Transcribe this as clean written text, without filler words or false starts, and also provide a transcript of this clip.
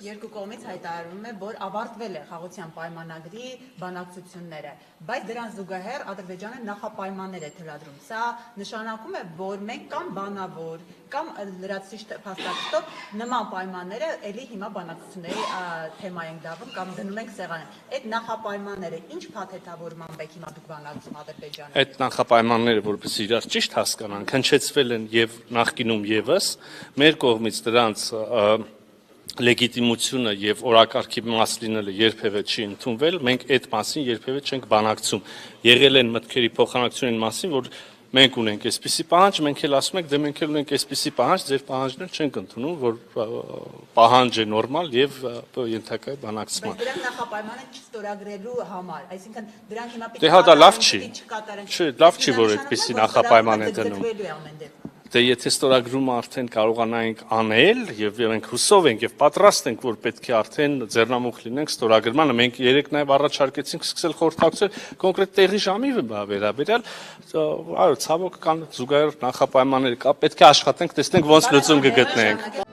երկու կողմից հայտարարվում է, որ ավարտվել է խաղաղության պայմանագրի բանակցությունները, բայց դրան զուգահեռ Ադրբեջանը նախապայմաններ է թելադրում։ Սա նշանակում է, որ մենք կամ բանավոր, կամ լրացուցիչ փաստաթղթով նման պայմանները ելի հիմա բանակցությունների թեմա ենք դառնում կամ դնում ենք սեղանին։ Այդ նախապայմանները ինչ փաթեթավորմամբ եք հիմա դուք բանակցում Ադրբեջանը։ Այդ նախապայմանները, որպես իրար ճիշտ հասկանանք, հնչեցվել են եւ նախկինում եւս, մեր կողմից դրանց լեգիտիմությունը եւ օրակարգի մաս լինելը երբևէ չի ընդունվել, մենք այդ մասին երբևէ չենք բանակցում։ Եղել են մտքերի փոխանակցության մասին, որ մենք ունենք այսպիսի պահանջ, մենք էլ ասում ենք, դե մենք էլ ունենք այսպիսի պահանջ, ձեր պահանջն չենք ընդունում, որ պահանջ է նորմալ եւ ենթակա է բանակցման։ Բայց դրանք նախապայմանը չստորագրելու համար, այսինքն դրանք հիմա Դե հա դա լավ չի։ Չէ, լավ չի, որ այդպիսի նախապայման է դնում։ Դե եթե ստորագրումը արդեն կարողանայինք անել եւ մենք հուսով ենք եւ պատրաստ ենք, որ պետք է արդեն ձեռնամուխ լինենք ստորագրմանը, մենք երեք նաեւ առաջարկեցինք սկսել խորհրդակցել կոնկրետ տեղի ժամի վերաբերյալ, այո, ցավոք կան զուգահեռ նախապայմաններ կա, պետք է աշխատենք, տեսնենք ոնց լուծում կգտնենք։